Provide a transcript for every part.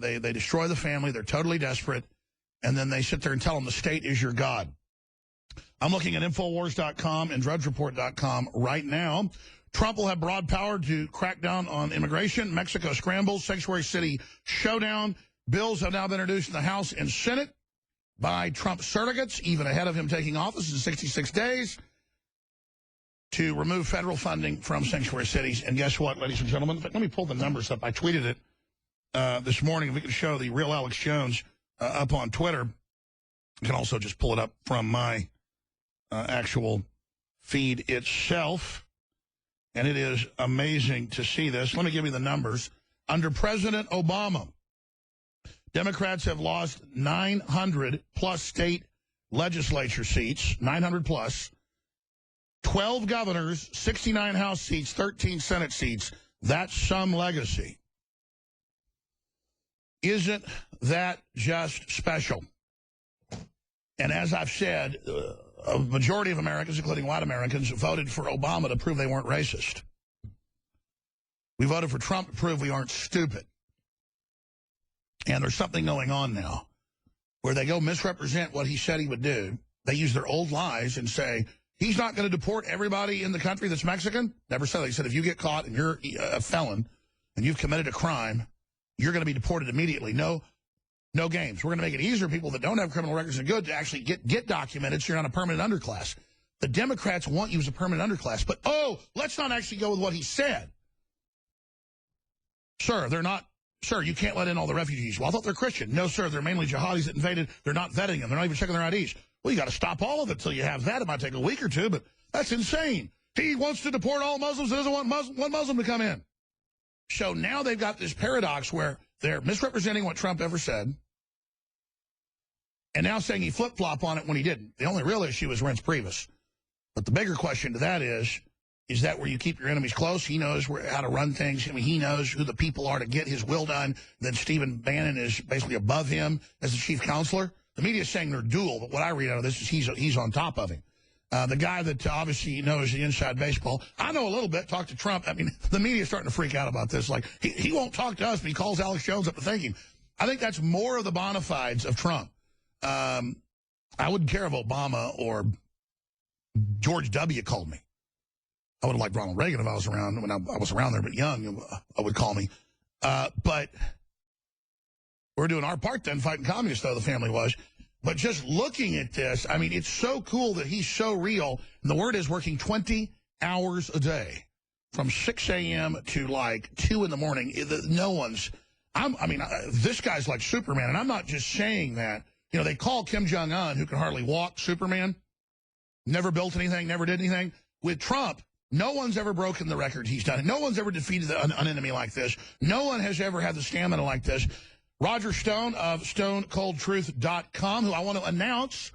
They destroy the family. They're totally desperate. And then they sit there and tell them the state is your God. I'm looking at Infowars.com and DrudgeReport.com right now. Trump will have broad power to crack down on immigration. Mexico scrambles. Sanctuary City showdown. Bills have now been introduced in the House and Senate by Trump surrogates, even ahead of him taking office in 66 days, to remove federal funding from sanctuary cities. And guess what, ladies and gentlemen? In fact, let me pull the numbers up. I tweeted it this morning. If we could show the real Alex Jones up on Twitter. You can also just pull it up from my actual feed itself. And it is amazing to see this. Let me give you the numbers. Under President Obama, Democrats have lost 900-plus state legislature seats, 900-plus, 12 governors, 69 House seats, 13 Senate seats. That's some legacy. Isn't that just special? And as I've said, a majority of Americans, including white Americans, voted for Obama to prove they weren't racist. We voted for Trump to prove we aren't stupid. And there's something going on now where they go misrepresent what he said he would do. They use their old lies and say, he's not going to deport everybody in the country that's Mexican. Never said that. He said, if you get caught and you're a felon and you've committed a crime, you're going to be deported immediately. No games. We're going to make it easier for people that don't have criminal records and good to actually get documented so you're on a permanent underclass. The Democrats want you as a permanent underclass. But, let's not actually go with what he said. Sir, you can't let in all the refugees. Well, I thought they're Christian. No, sir, they're mainly jihadis that invaded. They're not vetting them. They're not even checking their IDs. Well, you got to stop all of it until you have that. It might take a week or two, but that's insane. He wants to deport all Muslims and doesn't want one Muslim to come in. So now they've got this paradox where they're misrepresenting what Trump ever said and now saying he flip-flop on it when he didn't. The only real issue is Reince Priebus. But the bigger question to that is that where you keep your enemies close? He knows how to run things. I mean, he knows who the people are to get his will done. Then Stephen Bannon is basically above him as the chief counselor. The media is saying they're dual, but what I read out of this is he's on top of him. The guy that obviously knows the inside baseball. I know a little bit, talked to Trump. I mean, the media is starting to freak out about this. Like, he won't talk to us, but he calls Alex Jones up to thank him. I think that's more of the bona fides of Trump. I wouldn't care if Obama or George W. called me. I would have liked Ronald Reagan if I was around. When I was around there, but young, I would call me. But we're doing our part then, fighting communists, though the family was. But just looking at this, I mean, it's so cool that he's so real. And the word is working 20 hours a day from 6 a.m. to like 2 in the morning. No one's, this guy's like Superman. And I'm not just saying that. You know, they call Kim Jong-un, who can hardly walk, Superman. Never built anything, never did anything. With Trump, no one's ever broken the record he's done. No one's ever defeated an enemy like this. No one has ever had the stamina like this. Roger Stone of StoneColdTruth.com, who I want to announce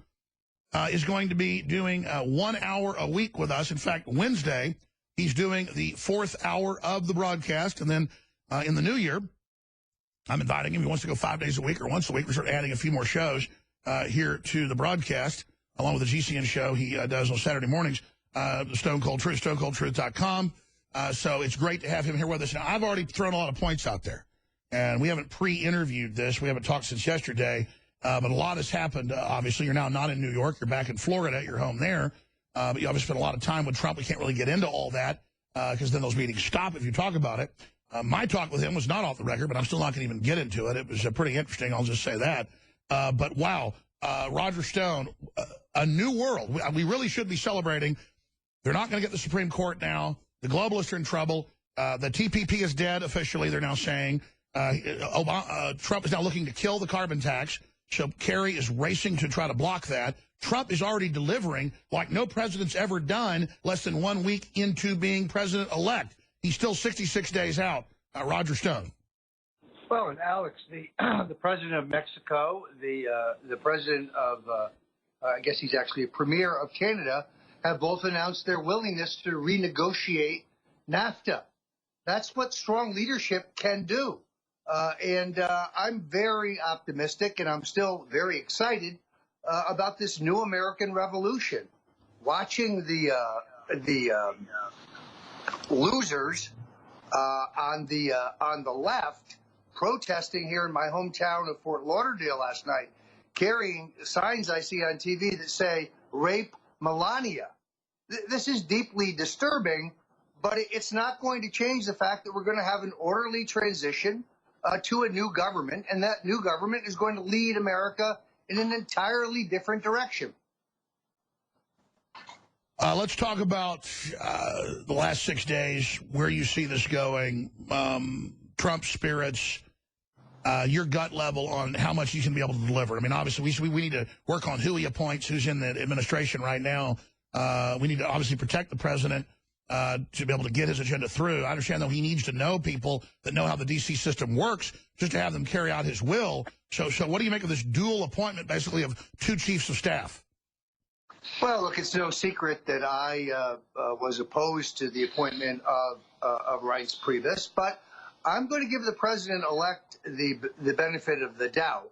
is going to be doing 1 hour a week with us. In fact, Wednesday, he's doing the 4th hour of the broadcast. And then in the new year, I'm inviting him. He wants to go 5 days a week or once a week. We're sort of adding a few more shows here to the broadcast, along with the GCN show he does on Saturday mornings. Stone Cold Truth, StoneColdTruth.com. So it's great to have him here with us. Now, I've already thrown a lot of points out there. And we haven't pre-interviewed this. We haven't talked since yesterday. But a lot has happened. Obviously, you're now not in New York. You're back in Florida at your home there. But you obviously spent a lot of time with Trump. We can't really get into all that because then those meetings stop if you talk about it. My talk with him was not off the record, but I'm still not going to even get into it. It was pretty interesting. I'll just say that. But, wow, Roger Stone, a new world. We really should be celebrating. They're not going to get the Supreme Court now. The globalists are in trouble. The TPP is dead officially, they're now saying. Trump is now looking to kill the carbon tax, so Kerry is racing to try to block that. Trump is already delivering like no president's ever done less than 1 week into being president-elect. He's still 66 days out. Roger Stone. Well, and Alex, the president of Mexico, the president of, I guess he's actually a premier of Canada, have both announced their willingness to renegotiate NAFTA. That's what strong leadership can do. And I'm very optimistic, and I'm still very excited about this new American revolution. Watching the losers on the left protesting here in my hometown of Fort Lauderdale last night, carrying signs I see on TV that say, "Rape Melania." This is deeply disturbing, but it's not going to change the fact that we're going to have an orderly transition to a new government, and that new government is going to lead America in an entirely different direction. Let's talk about the last 6 days, where you see this going, Trump's spirits, your gut level on how much he's going to be able to deliver. I mean, obviously, we need to work on who he appoints, who's in the administration right now. We need to obviously protect the president to be able to get his agenda through. I understand, though, he needs to know people that know how the D.C. system works just to have them carry out his will. So what do you make of this dual appointment, basically, of 2 chiefs of staff? Well, look, it's no secret that I was opposed to the appointment of Reince Priebus, but I'm going to give the president-elect the benefit of the doubt.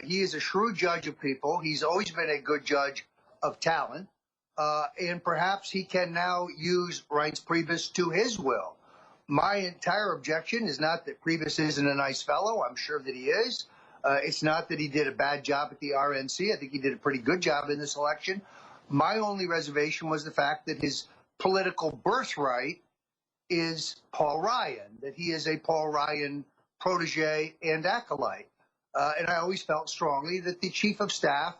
He is a shrewd judge of people. He's always been a good judge of talent. And perhaps he can now use Reince Priebus to his will. My entire objection is not that Priebus isn't a nice fellow. I'm sure that he is. It's not that he did a bad job at the RNC. I think he did a pretty good job in this election. My only reservation was the fact that his political birthright is Paul Ryan, that he is a Paul Ryan protege and acolyte. And I always felt strongly that the chief of staff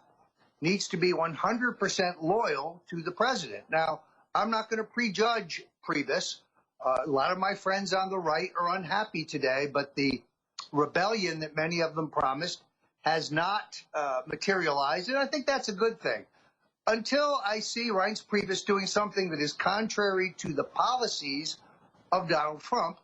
needs to be 100% loyal to the president. Now, I'm not going to prejudge Priebus. A lot of my friends on the right are unhappy today, but the rebellion that many of them promised has not materialized, and I think that's a good thing. Until I see Reince Priebus doing something that is contrary to the policies of Donald Trump,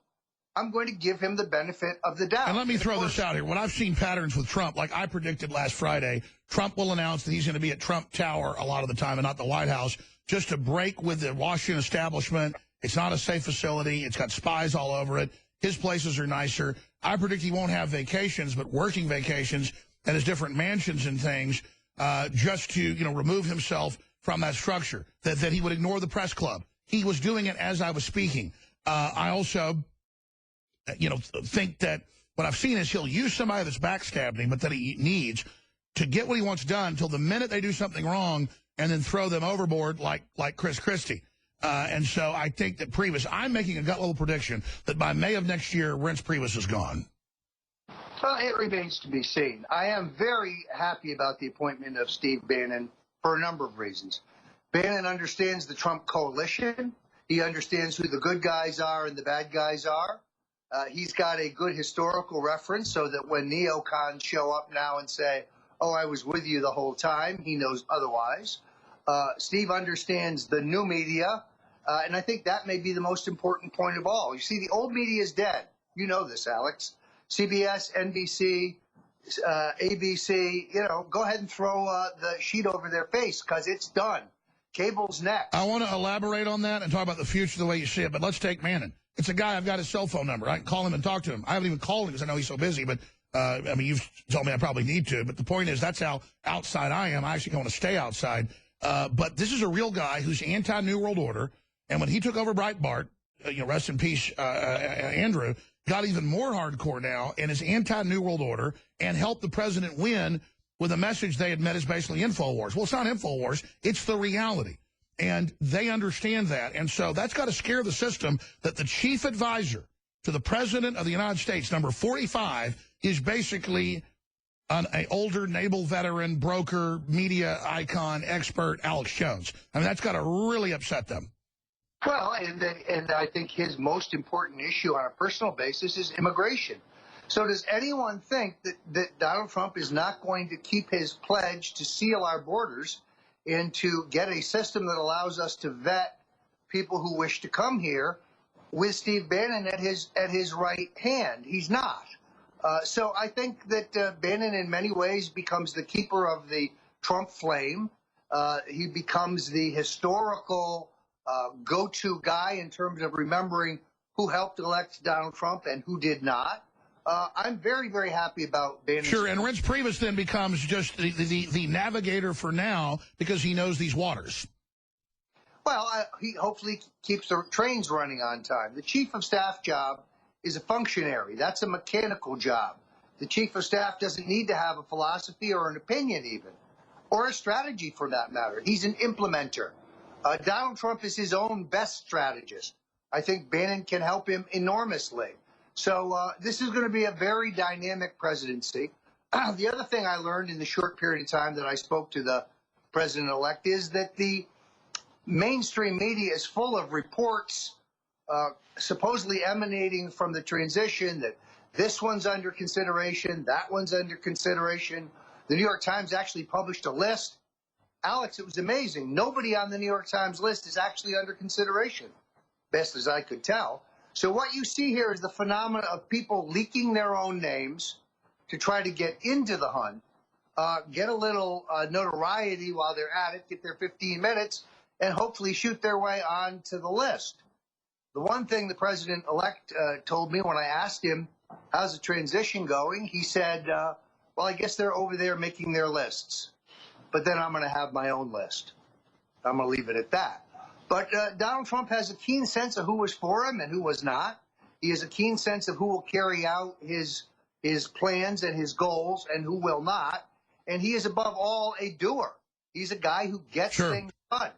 I'm going to give him the benefit of the doubt. And let me throw this out here. When I've seen patterns with Trump, like I predicted last Friday, Trump will announce that he's going to be at Trump Tower a lot of the time and not the White House, just to break with the Washington establishment. It's not a safe facility. It's got spies all over it. His places are nicer. I predict he won't have vacations, but working vacations at his different mansions and things, just to, remove himself from that structure, that he would ignore the press club. He was doing it as I was speaking. I also, think that what I've seen is he'll use somebody that's backstabbing him, but that he needs to get what he wants done until the minute they do something wrong and then throw them overboard like Chris Christie. And so I think that Priebus, I'm making a gut-level prediction that by May of next year, Reince Priebus is gone. Well, it remains to be seen. I am very happy about the appointment of Steve Bannon for a number of reasons. Bannon understands the Trump coalition. He understands who the good guys are and the bad guys are. He's got a good historical reference so that when neocons show up now and say, "Oh, I was with you the whole time," he knows otherwise. Steve understands the new media, and I think that may be the most important point of all. You see, the old media is dead. You know this, Alex. CBS, NBC, ABC, go ahead and throw the sheet over their face because it's done. Cable's next. I want to elaborate on that and talk about the future the way you see it, but let's take Bannon. It's a guy, I've got his cell phone number. I can call him and talk to him. I haven't even called him because I know he's so busy, but you've told me I probably need to. But the point is, that's how outside I am. I actually want to stay outside. But this is a real guy who's anti-New World Order. And when he took over Breitbart, rest in peace, Andrew, got even more hardcore now and is anti-New World Order and helped the president win with a message they had met as basically InfoWars. Well, it's not InfoWars. It's the reality. And they understand that. And so that's got to scare the system that the chief advisor to the president of the United States, number 45, is basically an older naval veteran, broker, media icon, expert, Alex Jones. I mean, that's got to really upset them. Well, and I think his most important issue on a personal basis is immigration. So does anyone think that Donald Trump is not going to keep his pledge to seal our borders and to get a system that allows us to vet people who wish to come here with Steve Bannon at his right hand? He's not. So I think that Bannon in many ways becomes the keeper of the Trump flame. He becomes the historical go-to guy in terms of remembering who helped elect Donald Trump and who did not. I'm very, very happy about Bannon. Sure, and Reince Priebus then becomes just the navigator for now because he knows these waters. Well, he hopefully keeps the trains running on time. The chief of staff job is a functionary. That's a mechanical job. The chief of staff doesn't need to have a philosophy or an opinion even, or a strategy for that matter. He's an implementer. Donald Trump is his own best strategist. I think Bannon can help him enormously. So this is going to be a very dynamic presidency. The other thing I learned in the short period of time that I spoke to the president-elect is that the mainstream media is full of reports supposedly emanating from the transition that this one's under consideration, that one's under consideration. The New York Times actually published a list. Alex, it was amazing. Nobody on the New York Times list is actually under consideration, best as I could tell. So what you see here is the phenomena of people leaking their own names to try to get into the hunt, get a little notoriety while they're at it, get their 15 minutes, and hopefully shoot their way onto the list. The one thing the president-elect told me when I asked him, how's the transition going? He said, well, I guess they're over there making their lists. But then I'm going to have my own list. I'm going to leave it at that. But Donald Trump has a keen sense of who was for him and who was not. He has a keen sense of who will carry out his plans and his goals and who will not. And he is above all a doer. He's a guy who gets things done.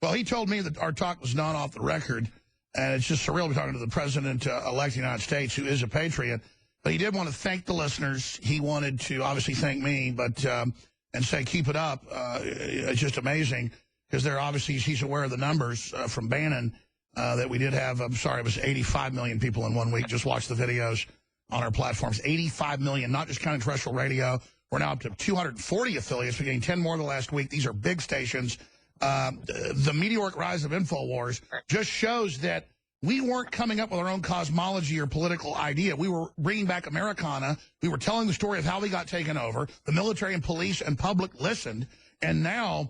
Well, he told me that our talk was not off the record, and it's just surreal to be talking to the president-elect of the United States, who is a patriot. But he did want to thank the listeners. He wanted to obviously thank me, but and say keep it up. It's just amazing because they're obviously he's aware of the numbers from Bannon that we did have. I'm sorry, it was 85 million people in 1 week. Just watch the videos on our platforms. 85 million, not just counting terrestrial radio. We're now up to 240 affiliates. We're getting 10 more the last week. These are big stations. The meteoric rise of InfoWars just shows that we weren't coming up with our own cosmology or political idea. We were bringing back Americana. We were telling the story of how we got taken over. The military and police and public listened. And now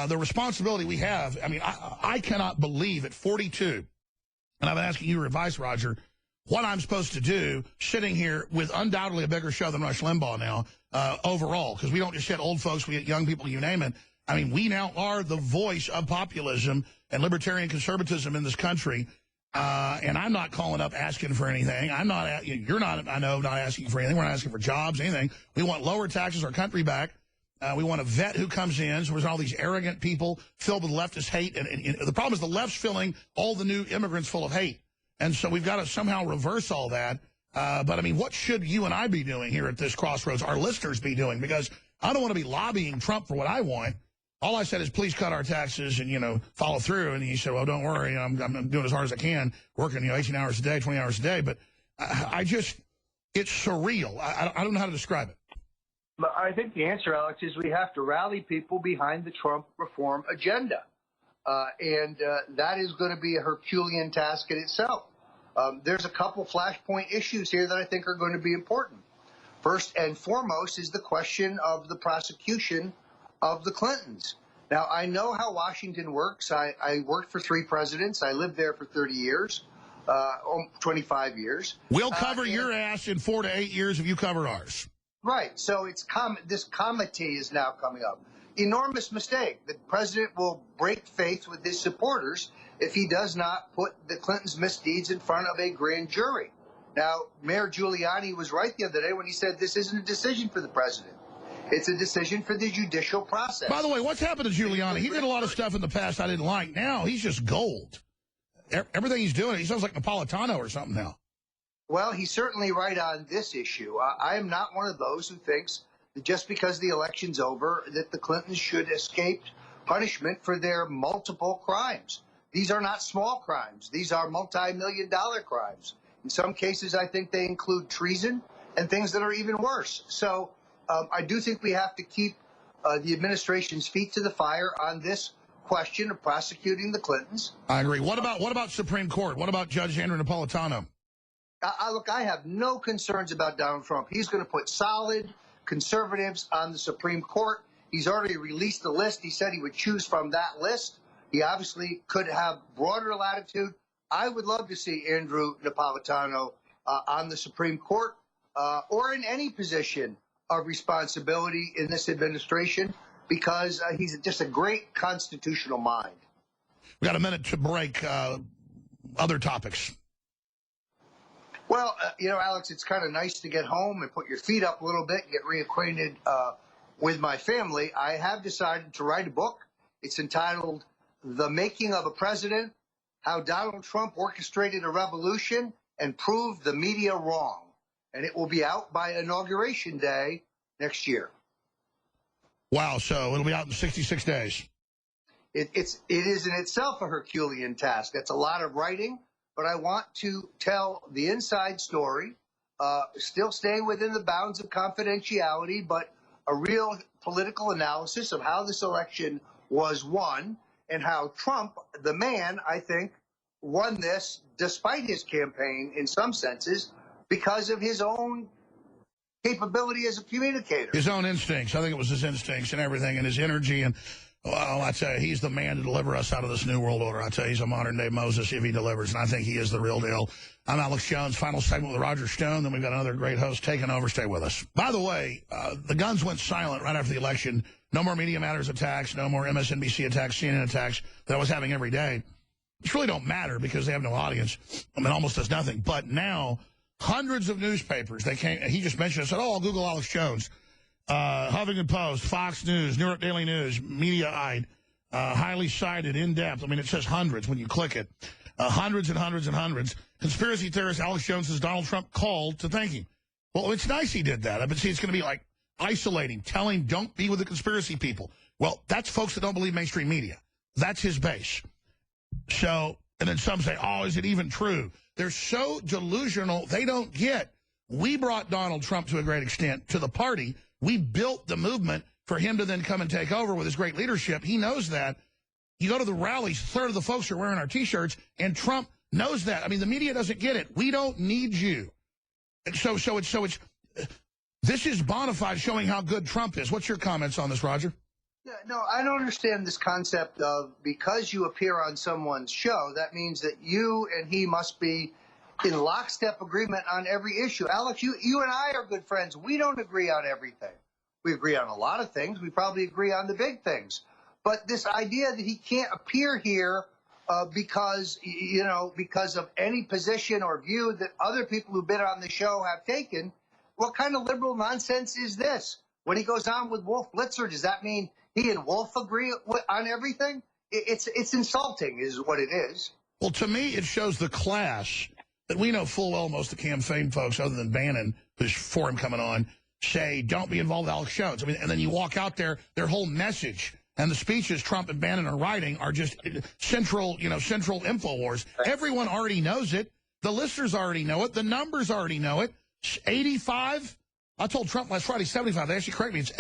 the responsibility we have, I mean, I cannot believe at 42, and I've been asking you your advice, Roger, what I'm supposed to do sitting here with undoubtedly a bigger show than Rush Limbaugh now overall, because we don't just get old folks, we get young people, you name it. I mean, we now are the voice of populism and libertarian conservatism in this country. And I'm not calling up asking for anything. I'm not, you're not, I know, not asking for anything. We're not asking for jobs, anything. We want lower taxes, our country back. We want a vet who comes in. So there's all these arrogant people filled with leftist hate. And the problem is the left's filling all the new immigrants full of hate. And so we've got to somehow reverse all that. But, I mean, what should you and I be doing here at this crossroads, our listeners be doing? Because I don't want to be lobbying Trump for what I want. All I said is, please cut our taxes and, you know, follow through. And he said, well, don't worry. I'm doing as hard as I can, working, 18 hours a day, 20 hours a day. But I just, it's surreal. I don't know how to describe it. I think the answer, Alex, is we have to rally people behind the Trump reform agenda. And that is going to be a Herculean task in itself. There's a couple flashpoint issues here that I think are going to be important. First and foremost is the question of the prosecution of the Clintons. Now, I know how Washington works. I worked for 3 presidents. I lived there for 30 years, 25 years. We'll cover your ass in 4 to 8 years if you cover ours. Right. So it's this comity is now coming up. Enormous mistake. The president will break faith with his supporters if he does not put the Clintons' misdeeds in front of a grand jury. Now, Mayor Giuliani was right the other day when he said this isn't a decision for the president. It's a decision for the judicial process. By the way, what's happened to Giuliani? He did a lot of stuff in the past I didn't like. Now he's just gold. Everything he's doing, he sounds like Napolitano or something now. Well, he's certainly right on this issue. I am not one of those who thinks that just because the election's over, that the Clintons should escape punishment for their multiple crimes. These are not small crimes. These are multi-million-dollar crimes. In some cases, I think they include treason and things that are even worse. So I do think we have to keep the administration's feet to the fire on this question of prosecuting the Clintons. I agree. What about Supreme Court? What about Judge Andrew Napolitano? Look, I have no concerns about Donald Trump. He's going to put solid conservatives on the Supreme Court. He's already released the list. He said he would choose from that list. He obviously could have broader latitude. I would love to see Andrew Napolitano on the Supreme Court or in any position of responsibility in this administration because he's just a great constitutional mind. We got a minute to break. Other topics. Well, Alex, it's kind of nice to get home and put your feet up a little bit, get reacquainted with my family. I have decided to write a book. It's entitled The Making of a President, How Donald Trump Orchestrated a Revolution and Proved the Media Wrong. And it will be out by Inauguration Day next year. Wow, so it'll be out in 66 days. It is in itself a Herculean task. That's a lot of writing, but I want to tell the inside story, still staying within the bounds of confidentiality, but a real political analysis of how this election was won and how Trump, the man, I think, won this despite his campaign in some senses because of his own capability as a communicator. His own instincts. I think it was his instincts and everything and his energy. And, well, I tell you, he's the man to deliver us out of this new world order. I tell you, he's a modern-day Moses if he delivers, and I think he is the real deal. I'm Alex Jones. Final segment with Roger Stone. Then we've got another great host taking over. Stay with us. By the way, the guns went silent right after the election. No more Media Matters attacks, no more MSNBC attacks, CNN attacks that I was having every day. Which really don't matter because they have no audience. I mean, almost does nothing. But now, hundreds of newspapers, he just mentioned it, said, oh, I'll Google Alex Jones. Huffington Post, Fox News, New York Daily News, Mediaite, highly cited, in-depth. I mean, it says hundreds when you click it. Hundreds and hundreds and hundreds. Conspiracy theorist Alex Jones says Donald Trump called to thank him. Well, it's nice he did that. But see, it's going to be like isolating, telling don't be with the conspiracy people. Well, that's folks that don't believe mainstream media. That's his base. So, and then some say, oh, is it even true? They're so delusional, they don't get. We brought Donald Trump to a great extent to the party. We built the movement for him to then come and take over with his great leadership. He knows that. You go to the rallies, a third of the folks are wearing our T-shirts, and Trump knows that. I mean, the media doesn't get it. We don't need you. And so it's this is bona fide showing how good Trump is. What's your comments on this, Roger? Yeah, no, I don't understand this concept of because you appear on someone's show, that means that you and he must be in lockstep agreement on every issue. Alex, you and I are good friends. We don't agree on everything. We agree on a lot of things. We probably agree on the big things. But this idea that he can't appear here because of any position or view that other people who've been on the show have taken, what kind of liberal nonsense is this? When he goes on with Wolf Blitzer, does that mean he and Wolf agree on everything? It's insulting is what it is. Well, to me, it shows the class that we know full well most of the campaign folks, other than Bannon, who's for him coming on, say, don't be involved with Alex Jones. I mean, and then you walk out there, their whole message and the speeches Trump and Bannon are writing are just central InfoWars. Everyone already knows it. The listeners already know it. The numbers already know it. 85. I told Trump last Friday, 75. They actually correct me. It's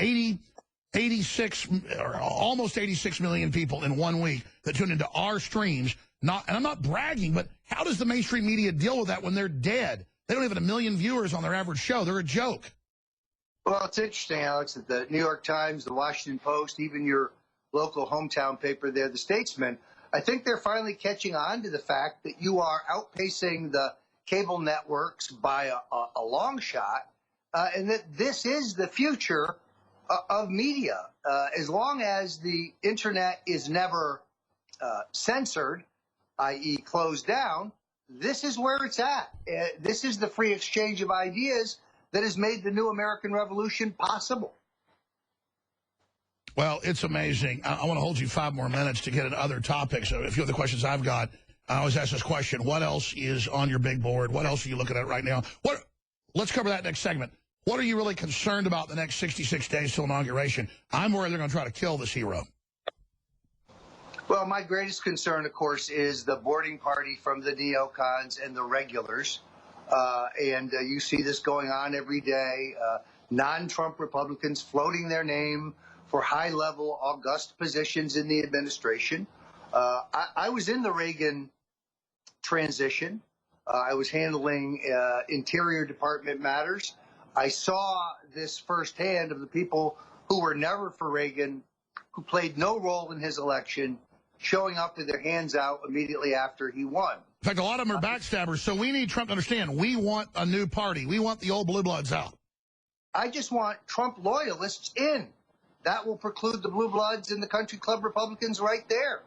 86, or almost 86 million people in 1 week that tune into our streams. And I'm not bragging, but how does the mainstream media deal with that when they're dead? They don't even have 1 million viewers on their average show. They're a joke. Well, it's interesting, Alex, that the New York Times, the Washington Post, even your local hometown paper there, the Statesman, I think they're finally catching on to the fact that you are outpacing the cable networks by a long shot, and that this is the future of media. As long as the internet is never censored, i.e. closed down, this is where it's at. This is the free exchange of ideas that has made the new American Revolution possible. Well, it's amazing. I want to hold you 5 more minutes to get into other topics. A few of the questions I've got, I always ask this question, what else is on your big board? What else are you looking at right now? Let's cover that next segment. What are you really concerned about the next 66 days till inauguration? I'm worried they're going to try to kill this hero. Well, my greatest concern, of course, is the boarding party from the neocons and the regulars. You see this going on every day. Non-Trump Republicans floating their name for high-level, august positions in the administration. I was in the Reagan transition. I was handling Interior Department matters. I saw this firsthand of the people who were never for Reagan, who played no role in his election, showing up with their hands out immediately after he won. In fact, a lot of them are backstabbers, so we need Trump to understand we want a new party. We want the old blue bloods out. I just want Trump loyalists in. That will preclude the blue bloods and the country club Republicans right there.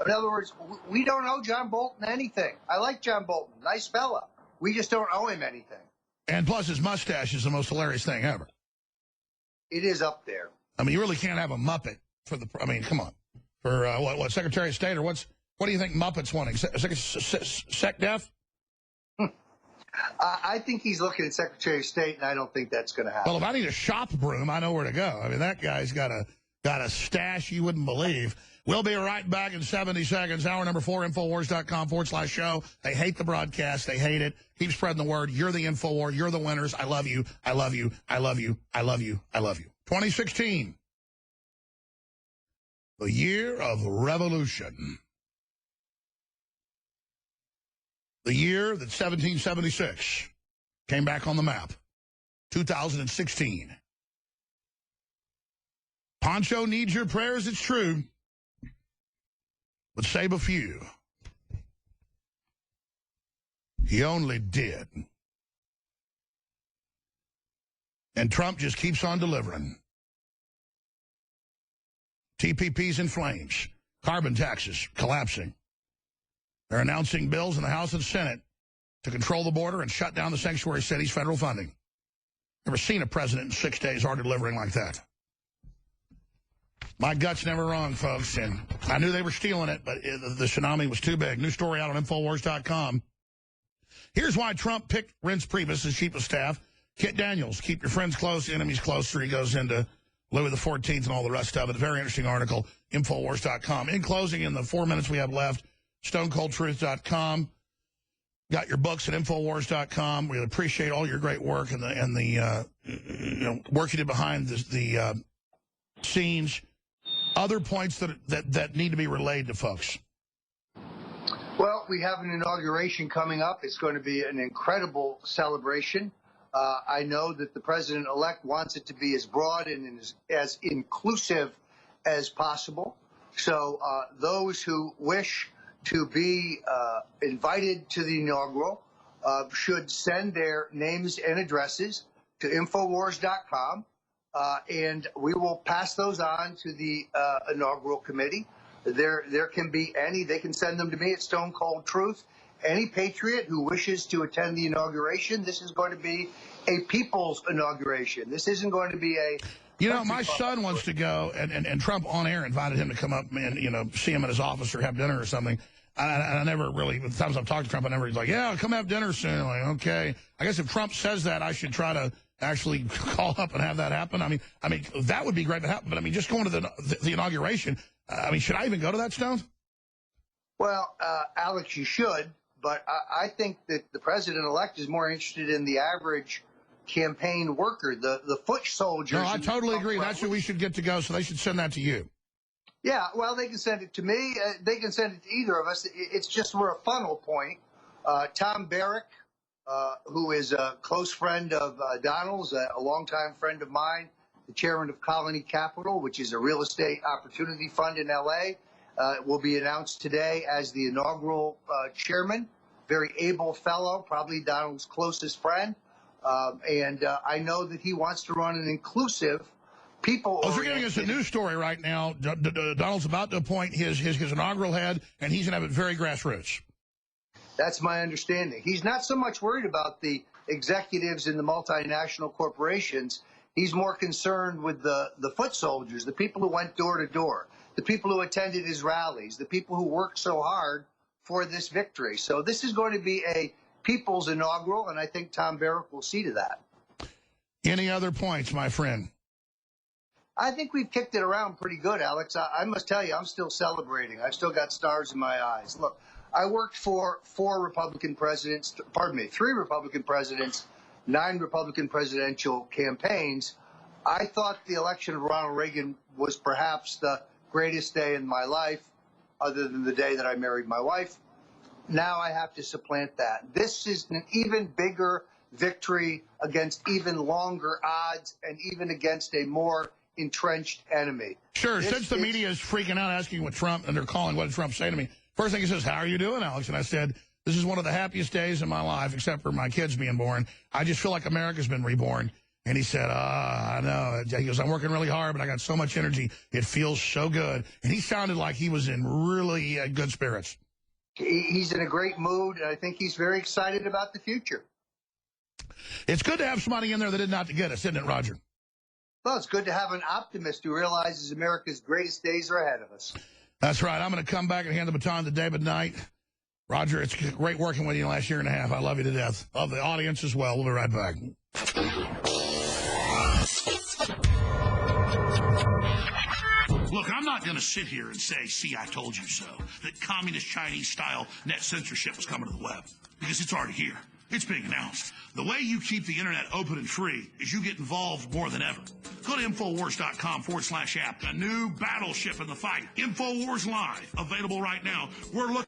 In other words, we don't owe John Bolton anything. I like John Bolton, nice fella. We just don't owe him anything. And plus, his mustache is the most hilarious thing ever. It is up there. I mean, you really can't have a Muppet for the. I mean, come on, for what Secretary of State or what do you think Muppet's wanting? SecDef? I think he's looking at Secretary of State, and I don't think that's going to happen. Well, if I need a shop broom, I know where to go. I mean, that guy's got a stash you wouldn't believe. We'll be right back in 70 seconds. Hour number 4, Infowars.com/show. They hate the broadcast. They hate it. Keep spreading the word. You're the Infowar. You're the winners. I love you. I love you. I love you. I love you. I love you. 2016. The year of revolution. The year that 1776 came back on the map. 2016. Poncho needs your prayers, it's true. But save a few. He only did. And Trump just keeps on delivering. TPP's in flames. Carbon taxes collapsing. They're announcing bills in the House and Senate to control the border and shut down the sanctuary cities' federal funding. Never seen a president in 6 days already delivering like that. My gut's never wrong, folks, and I knew they were stealing it, but the tsunami was too big. New story out on Infowars.com. Here's why Trump picked Reince Priebus as chief of staff. Kit Daniels, keep your friends close, enemies closer. He goes into Louis XIV and all the rest of it. A very interesting article, Infowars.com. In closing, in the 4 minutes we have left, StoneColdTruth.com. Got your books at Infowars.com. We appreciate all your great work and the work you did behind the scenes. Other points that need to be relayed to folks. Well, we have an inauguration coming up. It's going to be an incredible celebration. I know that the president-elect wants it to be as broad and as inclusive as possible. So those who wish to be invited to the inaugural should send their names and addresses to Infowars.com. And we will pass those on to the inaugural committee. There can be any. They can send them to me at Stone Cold Truth. Any patriot who wishes to attend the inauguration, this is going to be a people's inauguration. This isn't going to be a... You know, my son wants to go, and Trump on air invited him to come up and, see him at his office or have dinner or something. I never really, the times I've talked to Trump, he's like, yeah, come have dinner soon. I'm like, okay. I guess if Trump says that, I should try to actually call up and have that happen. I mean, that would be great to happen. But, just going to the inauguration, should I even go to that, Stone? Well, Alex, you should. But I think that the president-elect is more interested in the average campaign worker, the foot soldiers. No, I totally agree. That's who we should get to go, so they should send that to you. Yeah, well, they can send it to me. They can send it to either of us. It's just we're a funnel point. Tom Barrack, who is a close friend of Donald's, a longtime friend of mine, the chairman of Colony Capital, which is a real estate opportunity fund in L.A., will be announced today as the inaugural chairman. Very able fellow, probably Donald's closest friend. And I know that he wants to run an inclusive, people-oriented... Oh, you're giving us a news story right now. Donald's about to appoint his inaugural head, and he's going to have it very grassroots. That's my understanding. He's not so much worried about the executives in the multinational corporations. He's more concerned with the foot soldiers, the people who went door to door, the people who attended his rallies, the people who worked so hard for this victory. So this is going to be a people's inaugural, and I think Tom Barrack will see to that. Any other points, my friend? I think we've kicked it around pretty good, Alex. I must tell you, I'm still celebrating. I've still got stars in my eyes. Look, I worked for 3 Republican presidents, 9 Republican presidential campaigns. I thought the election of Ronald Reagan was perhaps the greatest day in my life, other than the day that I married my wife. Now I have to supplant that. This is an even bigger victory against even longer odds and even against a more entrenched enemy. Sure, since the media is freaking out asking what Trump, and they're calling, what did Trump say to me? First thing he says, how are you doing, Alex? And I said, this is one of the happiest days in my life, except for my kids being born. I just feel like America's been reborn. And he said, I know. He goes, I'm working really hard, but I got so much energy. It feels so good. And he sounded like he was in really good spirits. He's in a great mood, and I think he's very excited about the future. It's good to have somebody in there that did not to get us, isn't it, Roger? Well, it's good to have an optimist who realizes America's greatest days are ahead of us. That's right. I'm going to come back and hand the baton to David Knight. Roger, it's great working with you the last year and a half. I love you to death. Love the audience as well. We'll be right back. Look, I'm not going to sit here and say, see, I told you so, that communist Chinese-style net censorship is coming to the web, because it's already here. It's being announced. The way you keep the internet open and free is you get involved more than ever. Go to Infowars.com/app. A new battleship in the fight. Infowars Live. Available right now. We're looking